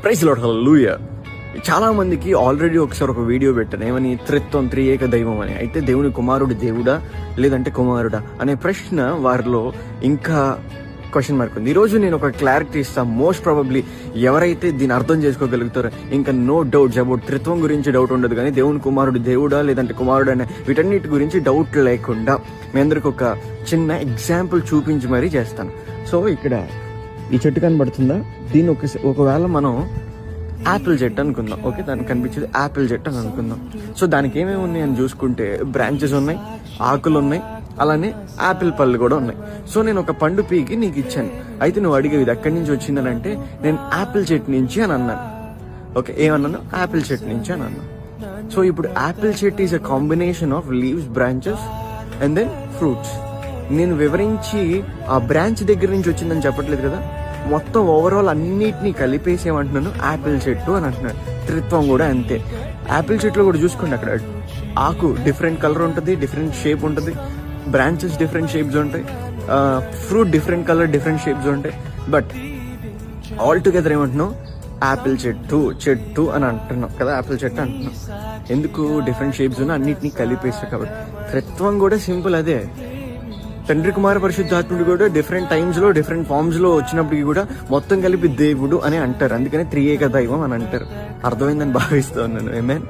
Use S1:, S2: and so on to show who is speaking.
S1: Praise lord, హల్లెలూయా. చాలా మందికి already ఒకసారి ఒక వీడియో పెట్టాను, ఏమని, త్రిత్వం, త్రియేక దైవం అని. అయితే దేవుని కుమారుడు దేవుడా లేదంటే కుమారుడా అనే ప్రశ్న వారిలో ఇంకా క్వశ్చన్ మార్క్ ఉంది. ఈరోజు నేను ఒక క్లారిటీ ఇస్తాను. మోస్ట్ ప్రాబబ్లీ ఎవరైతే దీన్ని అర్థం చేసుకోగలుగుతారో ఇంకా నో డౌట్స్ అబౌట్ త్రిత్వం గురించి డౌట్ ఉండదు, కానీ దేవుని కుమారుడు దేవుడా లేదంటే కుమారుడు అనే వీటన్నిటి గురించి డౌట్ లేకుండా మీ అందరికి ఒక చిన్న ఎగ్జాంపుల్ చూపించి మరీ చేస్తాను. సో ఇక్కడ ఈ చెట్టు కనబడుతుందా, దీన్ని ఒకవేళ మనం యాపిల్ చెట్టు అనుకుందాం. ఓకే, దానికి కనిపించేది యాపిల్ చెట్టు అని అనుకుందాం. సో దానికి ఏమేమి ఉన్నాయి అని చూసుకుంటే బ్రాంచెస్ ఉన్నాయి, ఆకులు ఉన్నాయి, అలానే యాపిల్ పళ్ళు కూడా ఉన్నాయి. సో నేను ఒక పండు పీకి నీకు ఇచ్చాను. అయితే నువ్వు అడిగేది ఎక్కడి నుంచి వచ్చిందని అంటే నేను యాపిల్ చెట్టు నుంచి అని అన్నాను. ఓకే, ఏమన్నాను? యాపిల్ చెట్టు నుంచి అని అన్నాను. సో ఇప్పుడు యాపిల్ చెట్టు is a combination of leaves, branches and then fruits. నేను వివరించి ఆ బ్రాంచ్ దగ్గర నుంచి వచ్చిందని చెప్పట్లేదు కదా, మొత్తం ఓవరాల్ అన్నిటినీ కలిపేసి ఏమంటున్నాను, యాపిల్ చెట్టు అని అంటున్నాను. త్రిత్వం కూడా అంతే. యాపిల్ చెట్టులో కూడా చూసుకోండి, అక్కడ ఆకు డిఫరెంట్ కలర్ ఉంటుంది, డిఫరెంట్ షేప్ ఉంటుంది, బ్రాంచెస్ డిఫరెంట్ షేప్స్ ఉంటాయి, fruit different colour, different shapes ఉంటాయి. బట్ ఆల్ టుగెదర్ ఏమంటున్నాం, యాపిల్ చెట్టు అని అంటున్నాం కదా, యాపిల్ చెట్టు అంటున్నాం. ఎందుకు? డిఫరెంట్ షేప్స్ ఉన్న అన్నిటినీ కలిపేస్తాం కాబట్టి. త్రిత్వం కూడా సింపుల్ అదే. తండ్రి, కుమార, పరిశుద్ధాత్ముడు కూడా డిఫరెంట్ టైమ్స్ లో డిఫరెంట్ ఫార్మ్స్ లో వచ్చినప్పటికీ కూడా మొత్తం కలిపి దేవుడు అని అంటారు. అందుకని త్రియేక దైవం అని అంటారు. అర్థమైందని భావిస్తా ఉన్నాను. ఆమేన్.